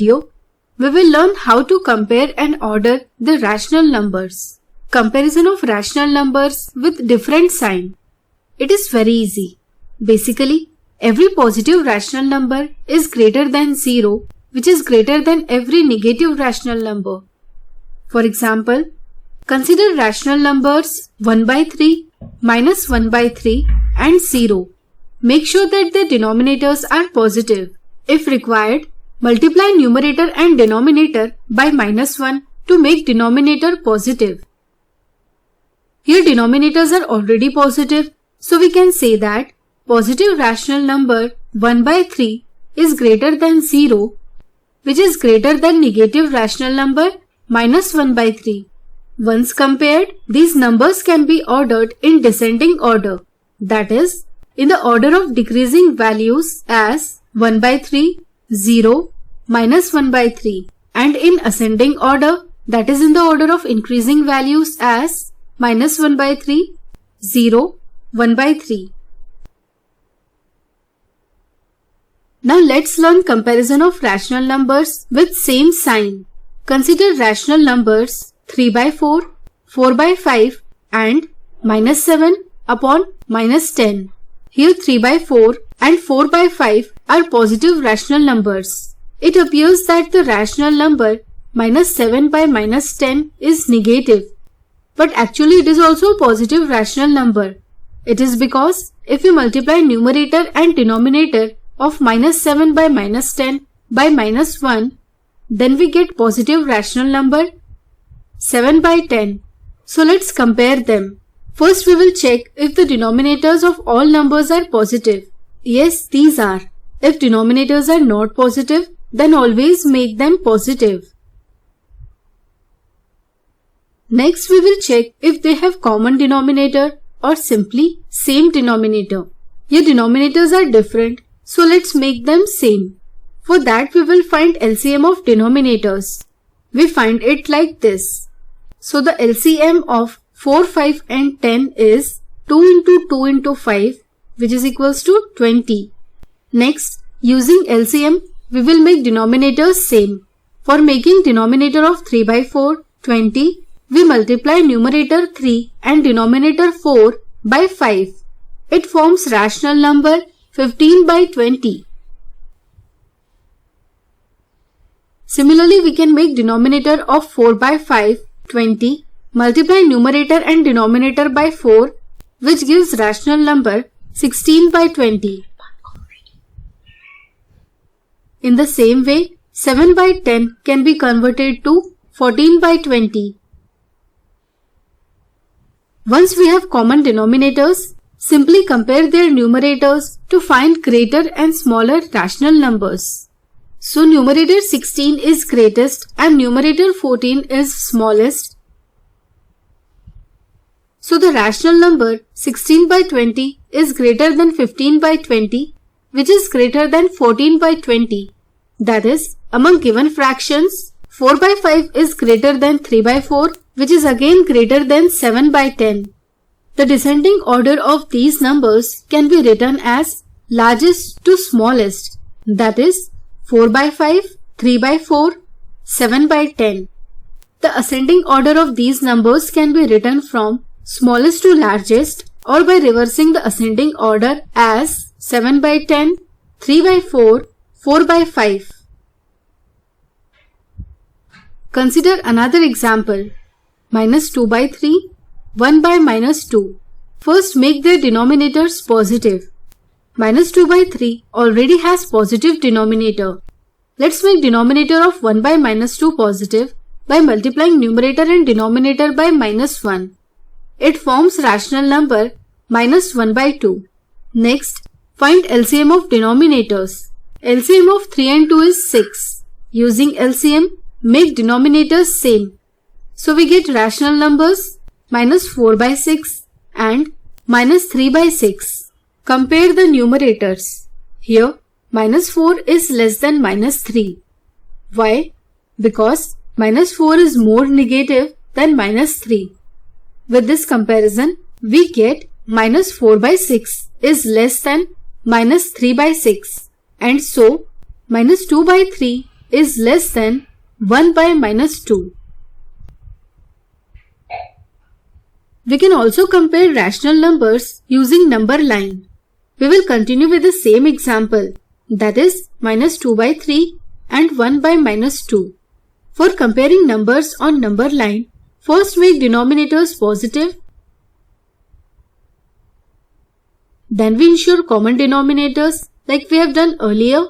video, we will learn how to compare and order the rational numbers. Comparison of rational numbers with different sign. It is very easy. Basically, every positive rational number is greater than 0, which is greater than every negative rational number. For example, consider rational numbers 1 by 3, minus 1 by 3 and 0. Make sure that the denominators are positive. If required, multiply numerator and denominator by minus 1 to make denominator positive. Here denominators are already positive, so we can say that positive rational number 1 by 3 is greater than 0, which is greater than negative rational number minus 1 by 3. Once compared, these numbers can be ordered in descending order, that is, in the order of decreasing values as 1 by 3, 0, minus 1 by 3, and in ascending order, that is in the order of increasing values as minus 1 by 3, 0, 1 by 3. Now let's learn comparison of rational numbers with same sign. Consider rational numbers 3 by 4, 4 by 5 and minus 7 upon minus 10. Here 3 by 4 and 4 by 5 are positive rational numbers. It appears that the rational number minus 7 by minus 10 is negative. But actually it is also a positive rational number. It is because if we multiply numerator and denominator of minus 7 by minus 10 by minus 1, then we get positive rational number 7 by 10. So let's compare them. First we will check if the denominators of all numbers are positive. Yes, these are. If denominators are not positive, then always make them positive. Next we will check if they have common denominator or simply same denominator. Here denominators are different, so let's make them same. For that we will find LCM of denominators. We find it like this. So the LCM of 4, 5 and 10 is 2 into 2 into 5, which is equals to 20. Next, using LCM, we will make denominators same. For making denominator of 3 by 4, 20, we multiply numerator 3 and denominator 4 by 5. It forms rational number 15 by 20. Similarly, we can make denominator of 4 by 5, 20, multiply numerator and denominator by 4, which gives rational number 16 by 20. In the same way, 7 by 10 can be converted to 14 by 20. Once we have common denominators, simply compare their numerators to find greater and smaller rational numbers. So numerator 16 is greatest and numerator 14 is smallest. So the rational number 16 by 20 is greater than 15 by 20, which is greater than 14 by 20. That is, among given fractions, 4 by 5 is greater than 3 by 4, which is again greater than 7 by 10. The descending order of these numbers can be written as largest to smallest. That is, 4 by 5, 3 by 4, 7 by 10. The ascending order of these numbers can be written from smallest to largest or by reversing the ascending order as 7 by 10, 3 by 4, 4 by 5. Consider another example. Minus 2 by 3, 1 by minus 2. First make their denominators positive. Minus 2 by 3 already has positive denominator. Let's make denominator of 1 by minus 2 positive by multiplying numerator and denominator by minus 1. It forms rational number minus 1 by 2. Next, find LCM of denominators. LCM of 3 and 2 is 6. Using LCM, make denominators same. So we get rational numbers minus 4 by 6 and minus 3 by 6. Compare the numerators. Here, minus 4 is less than minus 3. Why? Because minus 4 is more negative than minus 3. With this comparison, we get minus 4 by 6 is less than minus 3 by 6. And so, minus 2 by 3 is less than 1 by minus 2. We can also compare rational numbers using number line. We will continue with the same example, that is minus 2 by 3 and 1 by minus 2. For comparing numbers on number line, first make denominators positive. Then we ensure common denominators like we have done earlier.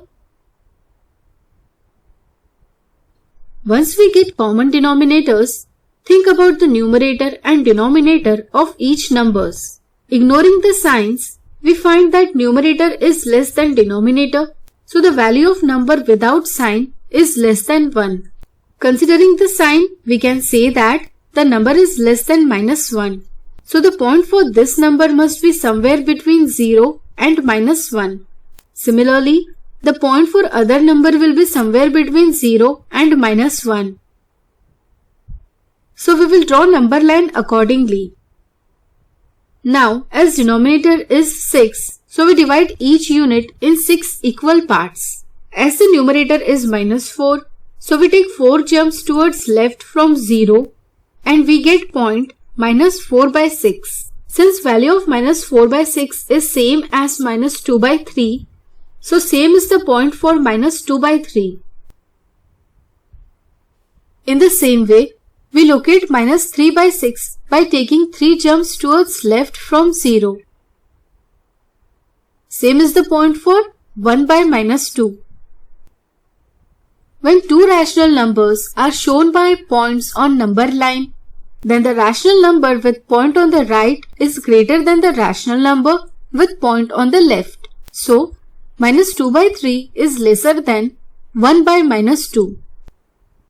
Once we get common denominators, think about the numerator and denominator of each numbers. Ignoring the signs, we find that numerator is less than denominator, so the value of number without sign is less than 1. Considering the sign, we can say that the number is less than minus 1. So the point for this number must be somewhere between 0 and minus 1. Similarly, the point for other number will be somewhere between 0 and minus 1. So we will draw number line accordingly. Now, as denominator is 6, so we divide each unit in 6 equal parts. As the numerator is minus 4, so we take 4 jumps towards left from 0 and we get point minus 4 by 6. Since value of minus 4 by 6 is same as minus 2 by 3, so same is the point for minus 2 by 3. In the same way, we locate minus 3 by 6 by taking 3 jumps towards left from 0. Same is the point for 1 by minus 2. When two rational numbers are shown by points on number line, then the rational number with point on the right is greater than the rational number with point on the left. So, minus 2 by 3 is lesser than 1 by minus 2.